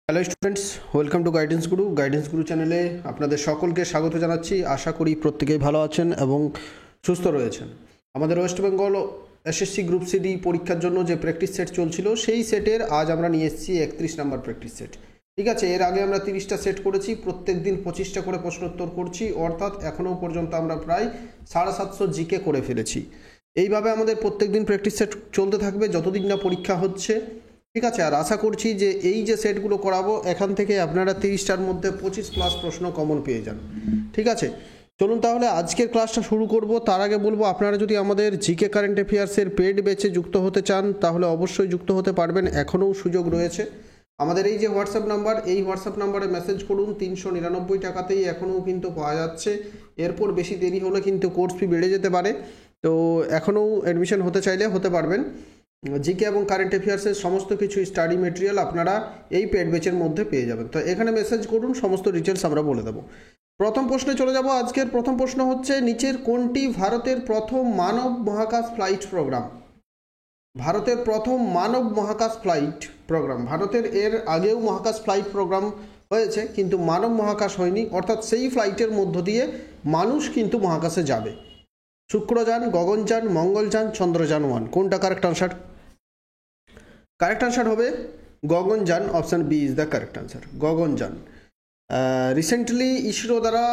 Hello students, welcome to guidance গুরু চ্যানেলে আপনাদের সকলকে স্বাগত জানাচ্ছি। আশা করি প্রত্যেকেই ভালো আছেন এবং সুস্থ রয়েছেন। আমাদের West Bengal SSC group CD পরীক্ষার জন্য যে প্র্যাকটিস সেট চলছিল সেই সেটের আজ আমরা নিয়ে এসেছি 31 নম্বর প্র্যাকটিস সেট। ঠিক আছে, এর আগে আমরা 30টা সেট করেছি, প্রত্যেক দিন 25টা করে প্রশ্নোত্তর করছি, অর্থাৎ এখনও পর্যন্ত আমরা প্রায় 750 জিকে করে ফেলেছি। এইভাবে আমাদের প্রত্যেক দিন প্র্যাকটিস সেট চলতে থাকবে যতদিন না পরীক্ষা হচ্ছে। ঠিক আছে, আর আশা করছি যে এই যে সেটগুলো করাবো এখান থেকে আপনারা 30টার মধ্যে 25+ প্রশ্ন কমন পেয়ে যান। ঠিক আছে, চলুন তাহলে আজকের ক্লাসটা শুরু করব। তার আগে বলবো, আপনারা যদি আমাদের জিকে কারেন্ট অ্যাফেয়ার্সের পেড ব্যাচে যুক্ত হতে চান তাহলে অবশ্যই যুক্ত হতে পারবেন, এখনও সুযোগ রয়েছে। আমাদের এই যে হোয়াটসঅ্যাপ নাম্বার, এই হোয়াটসঅ্যাপ নাম্বারে মেসেজ করুন, 399 টাকাতেই এখনও কিন্তু পাওয়া যাচ্ছে। এরপর বেশি দেরি হলে কিন্তু কোর্স ফি বেড়ে যেতে পারে, তো এখনও অ্যাডমিশন হতে চাইলে হতে পারবেন। জিকে এবং কারেন্ট অ্যাফেয়ার্সের সমস্ত কিছু স্টাডি মেটেরিয়াল আপনারা এই পেড ব্যাচের মধ্যে পেয়ে যাবেন। তো এখানে মেসেজ করুন, সমস্ত ডিটেলস আমরা বলে দেবো। প্রথম প্রশ্নে চলে যাব। আজকের প্রথম প্রশ্ন হচ্ছে, নিচের কোনটি ভারতের প্রথম মানব মহাকাশ ফ্লাইট প্রোগ্রাম? ভারতের প্রথম মানব মহাকাশ ফ্লাইট প্রোগ্রাম। ভারতের এর আগেও মহাকাশ ফ্লাইট প্রোগ্রাম হয়েছে, কিন্তু মানব মহাকাশ হয়নি, অর্থাৎ সেই ফ্লাইটের মধ্য দিয়ে মানুষ কিন্তু মহাকাশে যাবে। শুক্রযান, গগনযান, মঙ্গলযান, চন্দ্রযান 1, কোনটা কারেক্ট আনসার? কারেক্ট আনসার হবে Gaganyaan, option B is the correct answer, Gaganyaan. Recently ISRO দ্বারা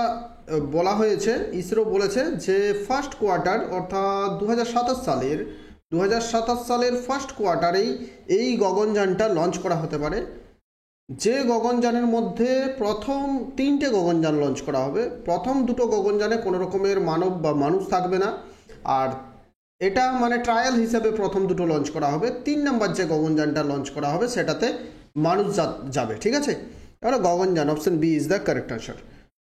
বলা হয়েছে, ইসরো বলেছে যে ফার্স্ট কোয়ার্টার অর্থাৎ 2027 সালের ফার্স্ট কোয়ার্টারেই এই গগনযানটা লঞ্চ করা হতে পারে। যে গগনযানের মধ্যে প্রথম 3টে গগনযান লঞ্চ করা হবে, প্রথম 2টো গগনযানে কোনো রকমের মানব বা মানুষ থাকবে না, আর এটা মানে ট্রায়াল হিসেবে প্রথম 2টো লঞ্চ করা হবে। 3 নম্বর যে গগনযানটা লঞ্চ করা হবে সেটাতে মানুষ যাবে। ঠিক আছে, তাহলে Gaganyaan, option B is the correct answer.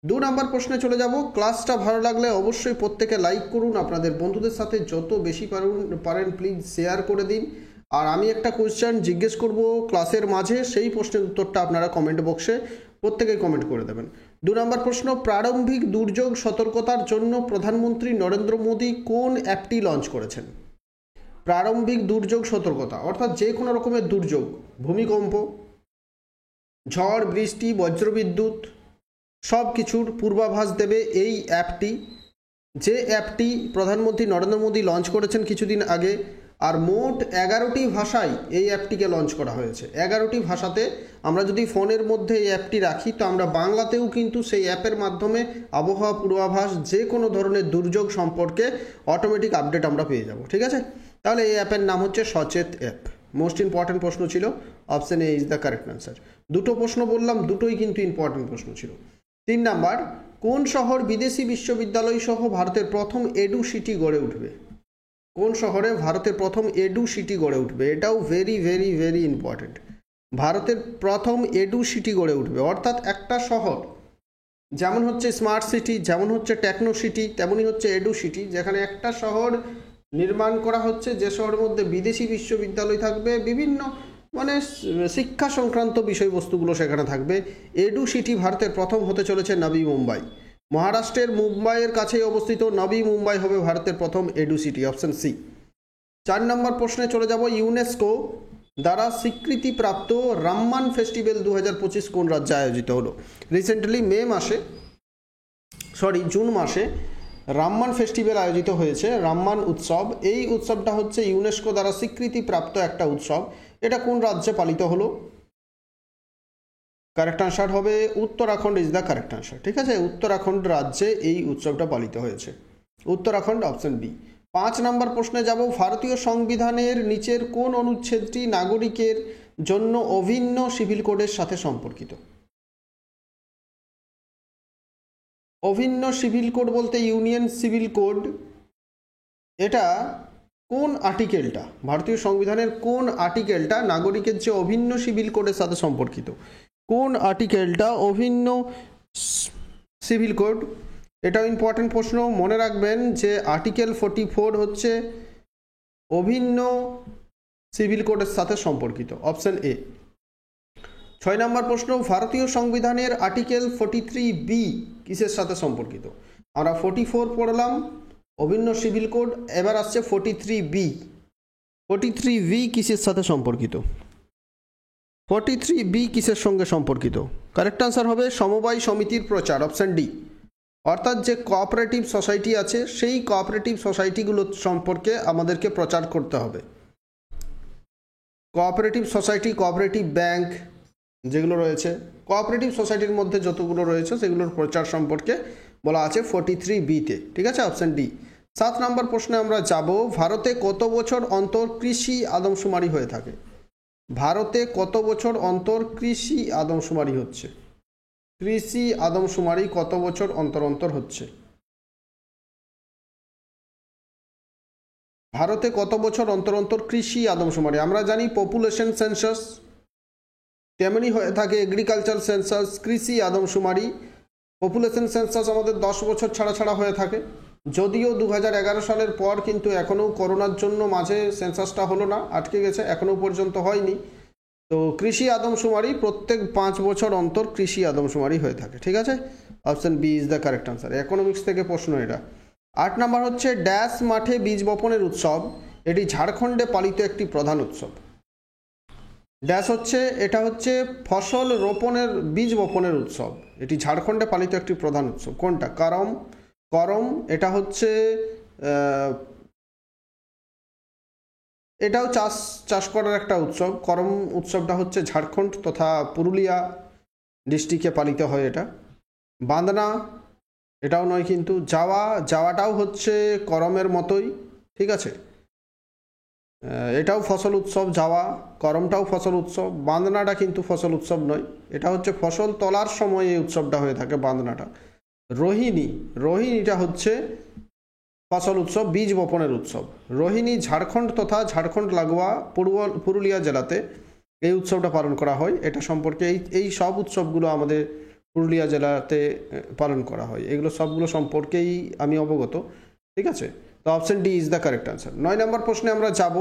2 নম্বর প্রশ্নে চলে যাব। ক্লাসটা ভালো লাগলে অবশ্যই প্রত্যেকে লাইক করুন, আপনাদের বন্ধুদের সাথে যত বেশি পারেন প্লিজ শেয়ার করে দিন। আর আমি একটা কোয়েশ্চেন জিজ্ঞেস করব ক্লাসের মাঝে, সেই প্রশ্নের উত্তরটা আপনারা কমেন্ট বক্সে প্রত্যেকেই কমেন্ট করে দেবেন। 2 নম্বর প্রশ্ন, প্রারম্ভিক দুর্যোগ সতর্কতার জন্য প্রধানমন্ত্রী নরেন্দ্র মোদী কোন অ্যাপটি লঞ্চ করেছেন? প্রারম্ভিক দুর্যোগ সতর্কতা অর্থাৎ যে কোনো রকমের দুর্যোগ, ভূমিকম্প, ঝড় বৃষ্টি, বজ্রবিদ্যুৎ সব কিছুর পূর্বাভাস দেবে এই অ্যাপটি। যে অ্যাপটি প্রধানমন্ত্রী নরেন্দ্র মোদী লঞ্চ করেছেন কিছুদিন আগে, আর মোট 11টি ভাষায় এই অ্যাপটিকে লঞ্চ করা হয়েছে। 11টি ভাষাতে আমরা যদি ফোনের মধ্যে এই অ্যাপটি রাখি, তো আমরা বাংলাতেও কিন্তু সেই অ্যাপের মাধ্যমে আবহাওয়া পূর্বাভাস, যে কোনো ধরনের দুর্যোগ সম্পর্কে অটোমেটিক আপডেট আমরা পেয়ে যাব। ঠিক আছে, তাহলে এই অ্যাপের নাম হচ্ছে সচেত অ্যাপ। মোস্ট ইম্পর্টেন্ট প্রশ্ন ছিল, option A is the correct answer. 2টো প্রশ্ন বললাম, দুটোই কিন্তু ইম্পর্টেন্ট প্রশ্ন ছিল। 3 নাম্বার, কোন শহর বিদেশি বিশ্ববিদ্যালয় সহ ভারতের প্রথম এডু সিটি গড়ে উঠবে? কোন শহরে ভারতের প্রথম এডু সিটি গড়ে উঠবে? এটাও ভেরি ভেরি ভেরি ইম্পর্টেন্ট। ভারতের প্রথম এডু সিটি গড়ে উঠবে, অর্থাৎ একটা শহর যেমন হচ্ছে স্মার্ট সিটি, যেমন হচ্ছে টেকনো সিটি, তেমনই হচ্ছে এডু সিটি, যেখানে একটা শহর নির্মাণ করা হচ্ছে যে শহরের মধ্যে বিদেশি বিশ্ববিদ্যালয় থাকবে, বিভিন্ন মানে শিক্ষা সংক্রান্ত বিষয়বস্তুগুলো সেখানে থাকবে। এডু সিটি ভারতের প্রথম হতে চলেছে নবী মুম্বাই। মহারাষ্ট্রের মুম্বাইয়ের কাছেই অবস্থিত নবী মুম্বাই হবে ভারতের প্রথম এডু সিটি, অপশন সি। 4 নম্বর প্রশ্নে চলে যাব। ইউনেস্কো দ্বারা স্বীকৃতিপ্রাপ্ত রাম্মান ফেস্টিভ্যাল 2025 কোন রাজ্যে আয়োজিত হলো? রিসেন্টলি জুন মাসে রাম্মান ফেস্টিভ্যাল আয়োজিত হয়েছে, রাম্মান উৎসব। এই উৎসবটা হচ্ছে ইউনেস্কো দ্বারা স্বীকৃতিপ্রাপ্ত একটা উৎসব। এটা কোন রাজ্যে পালিত হলো? কারেক্ট আনসার হবে Uttarakhand is the correct answer. ঠিক আছে, উত্তরাখণ্ড রাজ্যে এই উৎসবটা পালিত হয়েছে, উত্তরাখণ্ড, অপশন বি। 5 নম্বর প্রশ্নে যাব। ভারতীয় সংবিধানের নিচের কোন অনুচ্ছেদটি নাগরিকের জন্য অভিন্ন সিভিল কোডের সাথে সম্পর্কিত? অভিন্ন সিভিল কোড বলতে ইউনিয়ন সিভিল কোড, এটা কোন আর্টিকেলটা, ভারতীয় সংবিধানের কোন আর্টিকেলটা নাগরিকের যে অভিন্ন সিভিল কোডের সাথে সম্পর্কিত? কোন আর্টিকেলটা অভিন্ন সিভিল কোড? এটাও ইম্পর্টেন্ট প্রশ্ন, মনে রাখবেন যে আর্টিকেল 44 হচ্ছে অভিন্ন সিভিল কোডের সাথে সম্পর্কিত, অপশন এ। 6 নম্বর প্রশ্ন, ভারতীয় সংবিধানের আর্টিকেল 43B কিসের সাথে সম্পর্কিত? আমরা 44 পড়লাম, অভিন্ন সিভিল কোড, এবার আসছে 43B। 43B কিসের সাথে সম্পর্কিত? 43B কিসের সঙ্গে সম্পর্কিত? কারেক্ট আনসার হবে সমবায় সমিতির প্রচার, অপশান ডি। অর্থাৎ যে কোঅপারেটিভ সোসাইটি আছে সেই কোঅপারেটিভ সোসাইটিগুলো সম্পর্কে আমাদেরকে প্রচার করতে হবে। কোঅপারেটিভ সোসাইটি, কোঅপারেটিভ ব্যাংক যেগুলো রয়েছে, কোঅপারেটিভ সোসাইটির মধ্যে যতগুলো রয়েছে সেগুলোর প্রচার সম্পর্কে বলা আছে 43B-তে। ঠিক আছে, অপশান ডি। 7 নম্বর প্রশ্নে আমরা যাব, ভারতে কত বছর অন্তর কৃষি আদমশুমারি হয়ে থাকে? ভারতে কত বছর অন্তর কৃষি আদমশুমারি হচ্ছে? কৃষি আদমশুমারি কত বছর অন্তর অন্তর হচ্ছে? ভারতে কত বছর অন্তর অন্তর কৃষি আদমশুমারি? আমরা জানি পপুলেশন সেন্সাস, তেমনি হয়ে থাকে এগ্রিকালচার সেন্সাস, কৃষি আদমশুমারি। পপুলেশন সেন্সাস আমাদের 10 বছর ছাড়া ছাড়া হয়ে থাকে, যদিও 2011 সালের পর কিন্তু এখনও করোনার জন্য মাঝে সেন্সাসটা হলো না, আটকে গেছে, এখনও পর্যন্ত হয়নি। তো কৃষি আদমশুমারি প্রত্যেক 5 বছর অন্তর কৃষি আদমশুমারি হয়ে থাকে। ঠিক আছে, option B is the correct answer. Economics থেকে প্রশ্ন এটা। 8 নম্বর হচ্ছে ড্যাশ মাঠে বীজ বপনের উৎসব, এটি ঝাড়খণ্ডে পালিত একটি প্রধান উৎসব। ড্যাশ হচ্ছে, এটা হচ্ছে ফসল রোপণের বীজ বপনের উৎসব, এটি ঝাড়খণ্ডে পালিত একটি প্রধান উৎসব। কোনটা? করম। করম এটা হচ্ছে এটাও চাষ করার একটা উৎসব। করম উৎসবটা হচ্ছে ঝাড়খণ্ড তথা পুরুলিয়া ডিস্ট্রিক্টে পালিত হয় এটা। বাঁদনা এটাও নয় কিন্তু। যাওয়াটাও হচ্ছে করমের মতোই। ঠিক আছে, এটাও ফসল উৎসব যাওয়া, করমটাও ফসল উৎসব। বাঁদনাটা কিন্তু ফসল উৎসব নয়, এটা হচ্ছে ফসল তোলার সময় এই উৎসবটা হয়ে থাকে বাঁদনাটা। রোহিণীটা হচ্ছে ফসল উৎসব, বীজ বপনের উৎসব। রোহিণী ঝাড়খণ্ড তথা ঝাড়খণ্ড লাগোয়া পুরুলিয়া জেলাতে এই উৎসবটা পালন করা হয়। এটা সম্পর্কে এই সব উৎসবগুলো আমাদের পুরুলিয়া জেলাতে পালন করা হয়, এগুলো সবগুলো সম্পর্কেই আমি অবগত। ঠিক আছে, তো option D is the correct answer. 9 নম্বর প্রশ্নে আমরা যাব,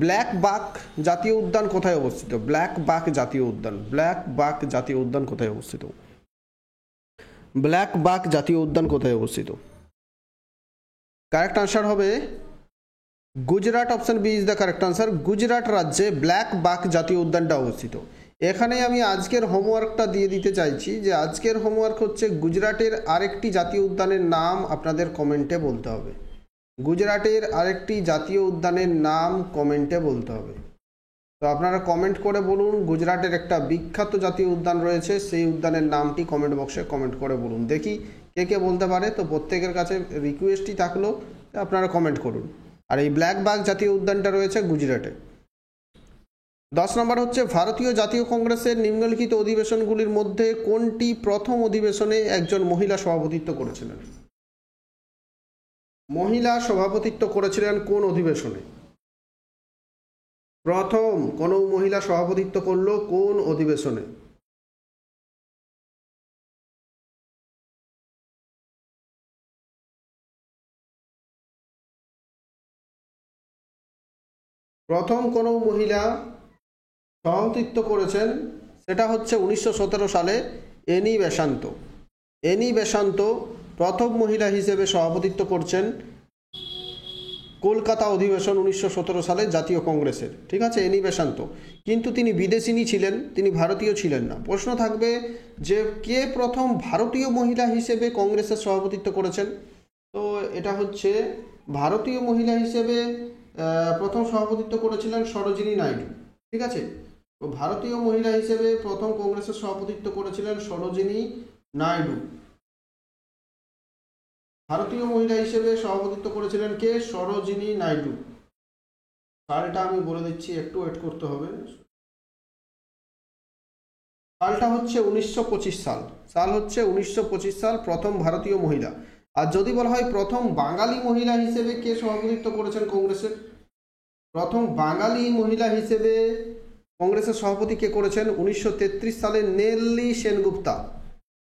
ব্ল্যাক বাক জাতীয় উদ্যান কোথায় অবস্থিত? ব্ল্যাক বাক জাতীয় উদ্যান, ব্ল্যাক বাক জাতীয় উদ্যান কোথায় অবস্থিত? ব্ল্যাক বাক জাতীয় উদ্যান কোথায় অবস্থিত? কারেক্ট আনসার হবে Gujarat, option B is the correct answer. Gujarat রাজ্যে ব্ল্যাক বাক জাতীয় উদ্যানটা অবস্থিত। এখানে আমি আজকের হোমওয়ার্কটা দিয়ে দিতে চাইছি, যে আজকের হোমওয়ার্ক হচ্ছে গুজরাটের আরেকটি জাতীয় উদ্যানের নাম আপনাদের কমেন্টে বলতে হবে। গুজরাটের আরেকটি জাতীয় উদ্যানের নাম কমেন্টে বলতে হবে। তো আপনারা কমেন্ট করে বলুন, গুজরাটের একটা বিখ্যাত জাতীয় উদ্যান রয়েছে, সেই উদ্যানের নামটি কমেন্ট বক্সে কমেন্ট করে বলুন। দেখি কে কে বলতে পারে। তো প্রত্যেকের কাছে রিকোয়েস্টই থাকলো আপনারা কমেন্ট করুন। আর এই ব্ল্যাক বাক জাতীয় উদ্যানটা রয়েছে গুজরাটে। 10 নম্বর হচ্ছে, ভারতীয় জাতীয় কংগ্রেসের নিম্নলিখিত অধিবেশনগুলির মধ্যে কোনটি প্রথম অধিবেশনে একজন মহিলা সভাপতিত্ব করেছিলেন? মহিলা সভাপতিত্ব করেছিলেন কোন অধিবেশনে? প্রথম কোন মহিলা সভাপতিত্ব করলো কোন অধিবেশনে? প্রথম কোন মহিলা সভাপতিত্ব করেছেন সেটা হচ্ছে 1917 সালে এনি বেসান্ত। এনি বেসান্ত প্রথম মহিলা হিসেবে সভাপতিত্ব করছেন কলকাতা অধিবেশন 1917 সালে জাতীয় কংগ্রেসের। ঠিক আছে, এনি বেসান্ত। কিন্তু তিনি বিদেশিনী ছিলেন, তিনি ভারতীয় ছিলেন না। প্রশ্ন থাকবে যে কে প্রথম ভারতীয় মহিলা হিসেবে কংগ্রেসের সভাপতিত্ব করেছেন? তো এটা হচ্ছে ভারতীয় মহিলা হিসেবে প্রথম সভাপতিত্ব করেছিলেন সরোজিনী নাইডু। ঠিক আছে, তো ভারতীয় মহিলা হিসেবে প্রথম কংগ্রেসের সভাপতিত্ব করেছিলেন সরোজিনী নাইডু। ভারতীয় মহিলা হিসেবে সভাপতিত্ব করেছিলেন কে? সরোজিনী নাইডু। সালটা আমি বলে দিচ্ছি, একটু ওয়েট করতে হবে। সালটা হচ্ছে 1925 সাল। সাল হচ্ছে 1925 সাল, প্রথম ভারতীয় মহিলা। আর যদি বলা হয় প্রথম বাঙালি মহিলা হিসেবে কে সভাপতিত্ব করেছেন কংগ্রেসের? প্রথম বাঙালি মহিলা হিসেবে কংগ্রেসের সভাপতি কে করেছেন? 1933 সালে নেল্লি সেনগুপ্তা।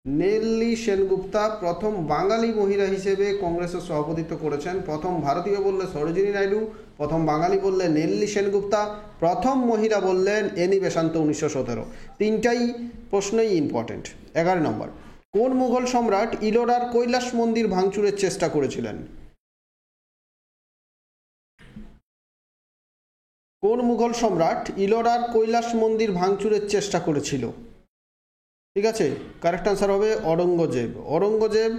নেল্লি সেনগুপ্তা প্রথম বাঙালি মহিলা হিসেবে কংগ্রেসের সভাপতিত্ব করেছেন। প্রথম ভারতীয় বললে সরোজিনী নাইডু, প্রথম বাঙালি বললে নেল্লি সেনগুপ্তা, প্রথম মহিলা বললেন এনি বেসান্ত 1917। তিনটাই প্রশ্নই ইম্পর্টেন্ট। 11 নম্বর, কোন মুঘল সম্রাট ইলোরার কৈলাস মন্দির ভাঙচুরের চেষ্টা করেছিলেন? কোন মুঘল সম্রাট ইলোরার কৈলাস মন্দির ভাঙচুরের চেষ্টা করেছিল? ঠিক আছে, কারেক্ট আনসার হবে অরঙ্গজেব। অরঙ্গজেব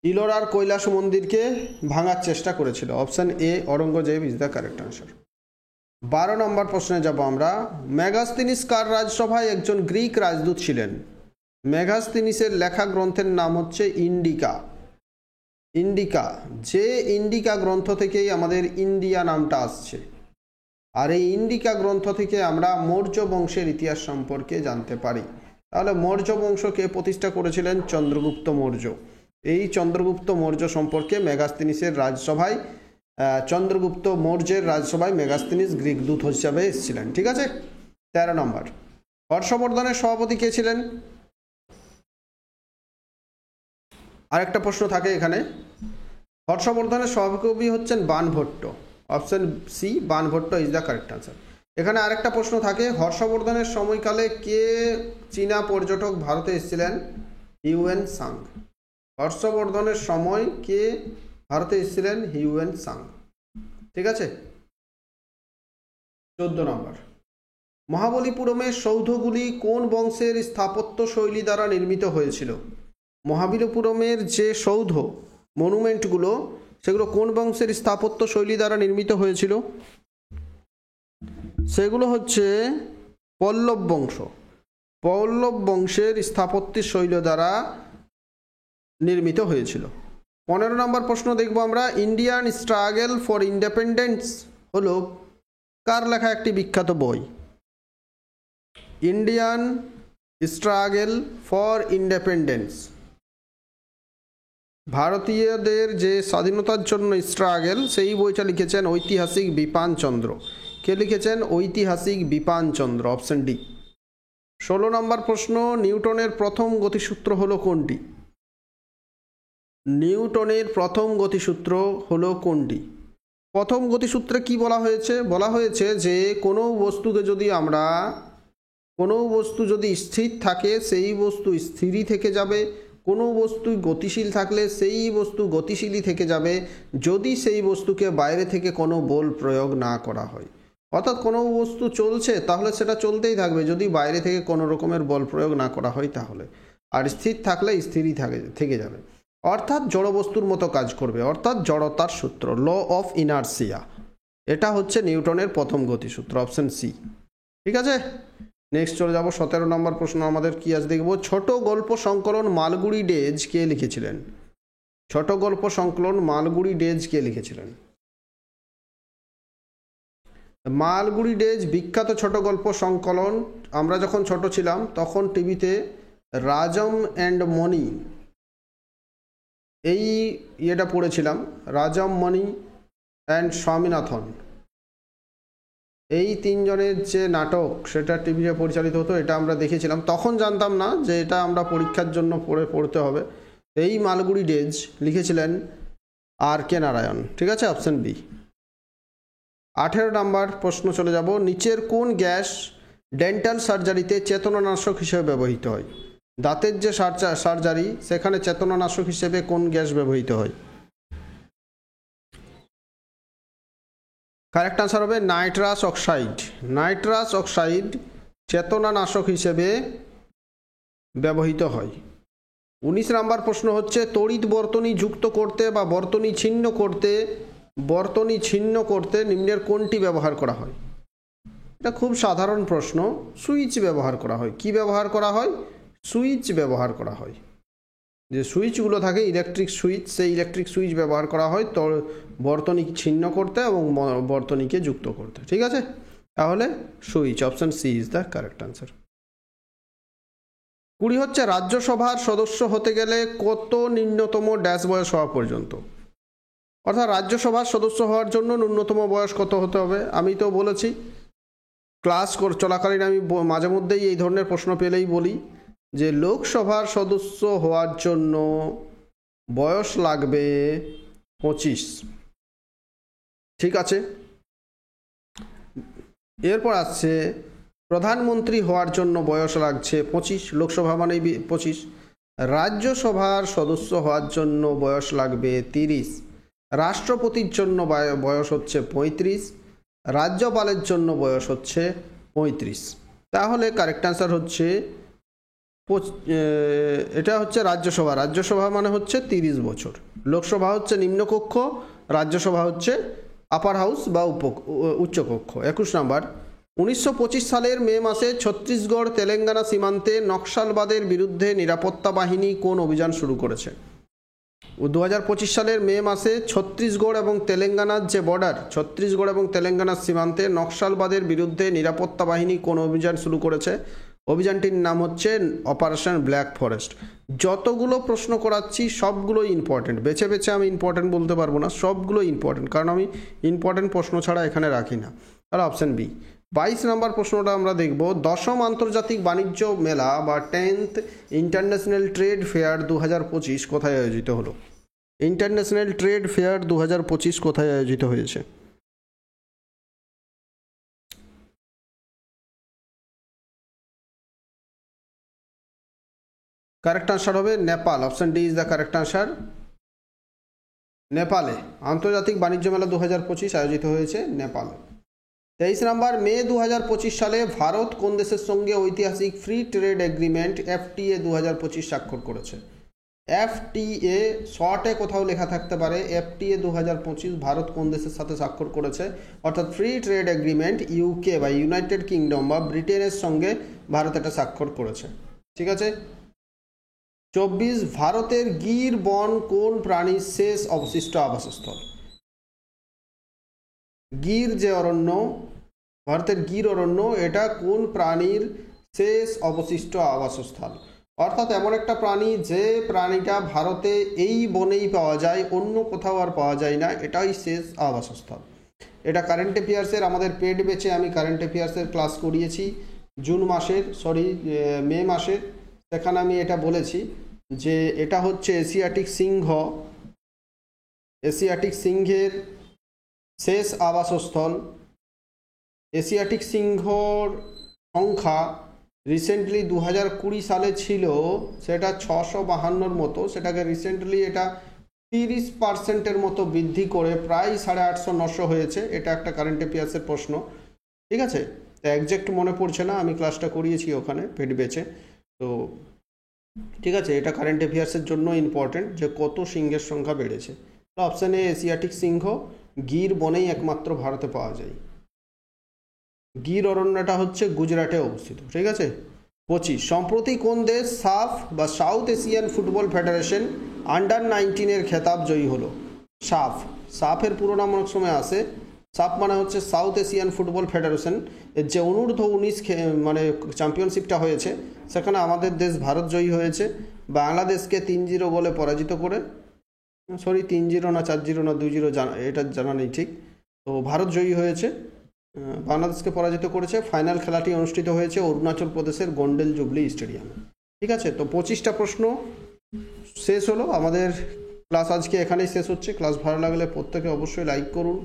ইলোরার কৈলাস মন্দিরকে ভাঙার চেষ্টা করেছিল। Option A Aurangzeb is the correct answer. 12 নম্বর প্রশ্নে যাব আমরা। মেগাস্তিনিস কার রাজসভায় একজন গ্রিক রাজদূত ছিলেন? মেগাস্তিনিসের লেখা গ্রন্থের নাম হচ্ছে ইন্ডিকা। ইন্ডিকা, যে ইন্ডিকা গ্রন্থ থেকেই আমাদের ইন্ডিয়া নামটা আসছে। আর এই ইন্ডিকা গ্রন্থ থেকে আমরা মৌর্য বংশের ইতিহাস সম্পর্কে জানতে পারি। তাহলে মৌর্য বংশকে প্রতিষ্ঠা করেছিলেন চন্দ্রগুপ্ত মৌর্য। এই চন্দ্রগুপ্ত মৌর্য সম্পর্কে মেগাস্তিনিসের রাজসভায় চন্দ্রগুপ্ত মৌর্যের রাজসভায় মেগাস্তিনিস গ্রিক দূত হিসাবে এসেছিলেন। ঠিক আছে। 13 নম্বর, হর্ষবর্ধনের সভাপতি কে ছিলেন? আরেকটা প্রশ্ন থাকে এখানে। হর্ষবর্ধনের সভাকবি হচ্ছেন Banabhatta. Option C Banabhatta is the correct answer. এখানে আরেকটা প্রশ্ন থাকে, হর্ষবর্ধনের সময়কালে কে চীনা পর্যটক ভারতে এসেছিলেন? হিউয়েন সাং। হর্ষবর্ধনের সময় কে ভারতে এসেছিলেন? Hiuen Tsang. ঠিক আছে। 14 নম্বর, মহাবলীপুরমের সৌধগুলি কোন বংশের স্থাপত্য শৈলী দ্বারা নির্মিত হয়েছিল? মহাবলীপুরমের যে সৌধ মনুমেন্টগুলো সেগুলো কোন বংশের স্থাপত্য শৈলী দ্বারা নির্মিত হয়েছিল? সেগুলো হচ্ছে পল্লব বংশ। পল্লব বংশের স্থাপত্যের শৈলী দ্বারা নির্মিত হয়েছিল। 15 নম্বর প্রশ্ন দেখব আমরা। ইন্ডিয়ান স্ট্রাগল ফর ইন্ডিপেন্ডেন্স হলো কার লেখা একটি বিখ্যাত বই? ইন্ডিয়ান স্ট্রাগল ফর ইন্ডিপেন্ডেন্স, ভারতীয়দের যে স্বাধীনতার জন্য স্ট্রাগল, সেই বইটা লিখেছেন ঐতিহাসিক বিপান চন্দ্র। কে লিখেছেন? ঐতিহাসিক বিপান চন্দ্র। Option D. 16 নম্বর প্রশ্ন, নিউটনের প্রথম গতিসূত্র হলো কোনটি? নিউটনের প্রথম গতিসূত্র হলো কোনটি? প্রথম গতিসূত্রে কি বলা হয়েছে? বলা হয়েছে যে কোনো বস্তুকে যদি আমরা কোনো বস্তু যদি স্থির থাকে সেই বস্তু স্থিরই থেকে যাবে, কোনো বস্তু গতিশীল থাকলে সেই বস্তু গতিশীলই থেকে যাবে যদি সেই বস্তুকে বাইরে থেকে কোনো বল প্রয়োগ না করা হয়। অর্থাৎ কোনো বস্তু চলছে তাহলে সেটা চলতেই থাকবে যদি বাইরে থেকে কোনো রকমের বল প্রয়োগ না করা হয় তাহলে। আর স্থির থাকলে স্থিরই থেকে যাবে, অর্থাৎ জড় বস্তুর মতো কাজ করবে, অর্থাৎ জড়তার সূত্র, ল অফ ইনার্সিয়া। এটা হচ্ছে নিউটনের প্রথম গতিসূত্র। Option C. ঠিক আছে। নেক্সট চলে যাব 17 নম্বর প্রশ্ন। আমাদের কি আজ দেখব, ছোট গল্প সংকলন মালগুড়ি ডেজ কে লিখেছিলেন? ছোট গল্প সংকলন মালগুড়ি ডেজ কে লিখেছিলেন? মালগুড়ি ডেজ বিখ্যাত ছোট গল্প সংকলন। আমরা যখন ছোট ছিলাম তখন টিভিতে রাজম অ্যান্ড মণি এই ইয়েটা পড়েছিলাম, রাজম মণি অ্যান্ড স্বামীনাথন, এই তিনজনের যে নাটক সেটা টিভিতে পরিচালিত হতো, এটা আমরা দেখেছিলাম। তখন জানতাম না যে এটা আমরা পরীক্ষার জন্য পড়তে হবে। এই মালগুড়ি ডেজ লিখেছিলেন আর কে নারায়ণ। ঠিক আছে। Option B. 18 নম্বর প্রশ্ন চলে যাব, নিচের কোন গ্যাস ডেন্টাল সার্জারিতে চেতনানাশক হিসেবে ব্যবহৃত হয়? দাঁতের যে সার্জারি সেখানে চেতনানাশক হিসেবে কোন গ্যাস ব্যবহৃত হয়? কারেক্ট আনসার হবে নাইট্রাস অক্সাইড। নাইট্রাস অক্সাইড চেতনানাশক হিসেবে ব্যবহৃত হয়। 19 নম্বর প্রশ্ন হচ্ছে, তড়িৎ বর্তনী যুক্ত করতে বা বর্তনী ছিন্ন করতে নিম্নের কোনটি ব্যবহার করা হয়? এটা খুব সাধারণ প্রশ্ন। সুইচ ব্যবহার করা হয়। কি ব্যবহার করা হয়? সুইচ ব্যবহার করা হয়। যে সুইচগুলো থাকে ইলেকট্রিক সুইচ, সেই ইলেকট্রিক সুইচ ব্যবহার করা হয় তো বর্তনী ছিন্ন করতে এবং বর্তনীকে যুক্ত করতে। ঠিক আছে। তাহলে switch. Option C is the correct answer. 20 হচ্ছে, রাজ্যসভার সদস্য হতে গেলে কত ন্যূনতম ড্যাশ বয়স হওয়া পর্যন্ত? অর্থাৎ রাজ্যসভার সদস্য হওয়ার জন্য ন্যূনতম বয়স কত হতে হবে? আমি তো বলেছি ক্লাস চলাকালীন, আমি মাঝে মধ্যেই এই ধরনের প্রশ্ন পেলেই বলি যে লোকসভার সদস্য হওয়ার জন্য বয়স লাগবে 25। ঠিক আছে। এরপর আসছে প্রধানমন্ত্রী হওয়ার জন্য বয়স লাগছে 25, লোকসভা মানেই 25। রাজ্যসভার সদস্য হওয়ার জন্য বয়স লাগবে 30। রাষ্ট্রপতির জন্য বয়স হচ্ছে 35। রাজ্যপালের জন্য বয়স হচ্ছে 35। তাহলে কারেক্ট অ্যান্সার হচ্ছে এটা হচ্ছে রাজ্যসভা। রাজ্যসভা মানে হচ্ছে 30 বছর। লোকসভা হচ্ছে নিম্নকক্ষ, রাজ্যসভা হচ্ছে আপার হাউস বা উচ্চকক্ষ। 21 নম্বর, 1925 সালের মে মাসে ছত্তিশগড় তেলেঙ্গানা সীমান্তে নকশালবাদের বিরুদ্ধে নিরাপত্তা বাহিনী কোন অভিযান শুরু করেছে? 2025 সালের মে মাসে ছত্তিশগড় এবং তেলেঙ্গানার যে বর্ডার, ছত্তিশগড় এবং তেলেঙ্গানার সীমান্তে নকশালবাদের বিরুদ্ধে নিরাপত্তা বাহিনী কোন অভিযান শুরু করেছে? অভিযানটির নাম হচ্ছে অপারেশন ব্ল্যাক ফরেস্ট। যতগুলো প্রশ্ন করাচ্ছি সবগুলোই ইম্পর্টেন্ট, বেছে বেছে আমি ইম্পর্টেন্ট বলতে পারবো না, সবগুলো ইম্পর্টেন্ট, কারণ আমি ইম্পর্টেন্ট প্রশ্ন ছাড়া এখানে রাখি না। তাহলে অপশান বি। 22 নম্বর প্রশ্নটা আমরা দেখব, 10ম আন্তর্জাতিক বাণিজ্য মেলা বা 10th ইন্টারন্যাশনাল ট্রেড ফেয়ার 2025 কোথায় আয়োজিত হলো? ইন্টারন্যাশনাল ট্রেড ফেয়ার 2025 কোথায় আয়োজিত হয়েছে? কারেক্ট আনসার হবে Nepal. Option D is the correct answer. নেপালে আন্তর্জাতিক বাণিজ্য মেলা 2025 আয়োজিত হয়েছে নেপালে। 23 নম্বর, মে 2025 সালে ভারত কোন দেশের সঙ্গে ঐতিহাসিক ফ্রি ট্রেড এগ্রিমেন্ট FTA 2025 স্বাক্ষর করেছে? FTA শর্টে কোথাও লেখা থাকতে পারে FTA 2025 ভারত কোন দেশের সাথে স্বাক্ষর করেছে, অর্থাৎ ফ্রি ট্রেড এগ্রিমেন্ট UK বা ইউনাইটেড কিংডম বা ব্রিটেনের সঙ্গে ভারত এটা স্বাক্ষর করেছে। ঠিক আছে। 24, ভারতের গির বন কোন প্রাণীর শেষ অবশিষ্ট আবাসস্থল? গির যে অরণ্য, ভারতের গির অরণ্য, এটা কোন প্রাণীর শেষ অবশিষ্ট আবাসস্থল? অর্থাৎ এমন একটা প্রাণী যে প্রাণীটা ভারতে এই বনেই পাওয়া যায়, অন্য কোথাও আর পাওয়া যায় না, এটাই শেষ আবাসস্থল। এটা কারেন্ট অ্যাফেয়ার্সের আমাদের পেড ব্যাচে আমি কারেন্ট অ্যাফেয়ার্সের ক্লাস করিয়েছি মে মাসের। সেখানে আমি এটা বলেছি যে এটা হচ্ছে এশিয়াটিক সিংহ, এশিয়াটিক সিংহের শেষ আবাসস্থল। এশিয়াটিক সিংহর সংখ্যা রিসেন্টলি 2020 সালে ছিল সেটা 652 মতো, সেটাকে রিসেন্টলি এটা 30% মতো বৃদ্ধি করে প্রায় 850-900 হয়েছে। এটা একটা কারেন্ট অ্যাফেয়ার্সের প্রশ্ন। ঠিক আছে, একজ্যাক্ট মনে পড়ছে না, আমি ক্লাসটা করিয়েছি ওখানে পেড ব্যাচে। তো ঠিক আছে, এটা কারেন্ট অ্যাফেয়ার্সের জন্য ইম্পর্টেন্ট যে কত সিংহের সংখ্যা বেড়েছে। তো অপশান এ এশিয়াটিক সিংহ গির বনেই একমাত্র ভারতে পাওয়া যায়। গির অরণ্যটা হচ্ছে গুজরাটে অবস্থিত। ঠিক আছে। 25, সম্প্রতি কোন দেশ সাফ বা south Asian football federation under-19 খেতাব জয়ী হলো? সাফের পুরো নাম অনেক সময় আসে, সাফ মানে হচ্ছে সাউথ এশিয়ান ফুটবল ফেডারেশন। এর যে অনূর্ধ্ব-19 মানে চ্যাম্পিয়নশিপটা হয়েছে সেখানে আমাদের দেশ ভারত জয়ী হয়েছে, বাংলাদেশকে 3-0 গোলে পরাজিত করে। 3-0 না 4-0 না 2-0 এটা জানা নেই ঠিক। তো ভারত জয়ী হয়েছে, বাংলাদেশকে পরাজিত করেছে। ফাইনাল খেলাটি অনুষ্ঠিত হয়েছে অরুণাচল প্রদেশের গোন্ডেল জুবলি স্টেডিয়ামে। ঠিক আছে। তো 25টা প্রশ্ন শেষ হলো। আমাদের ক্লাস আজকে এখানেই শেষ হচ্ছে। ক্লাস ভালো লাগলে প্রত্যেকে অবশ্যই লাইক করুন,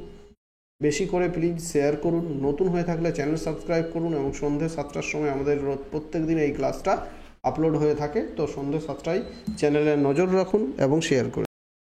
বেশি করে প্লিজ শেয়ার করুন, নতুন হয়ে থাকলে চ্যানেল সাবস্ক্রাইব করুন, এবং সন্ধ্যে 7টার সময় আমাদের প্রত্যেক দিন এই ক্লাসটা আপলোড হয়ে থাকে। তো সন্ধ্যে 7টায় চ্যানেলে নজর রাখুন এবং শেয়ার করুন।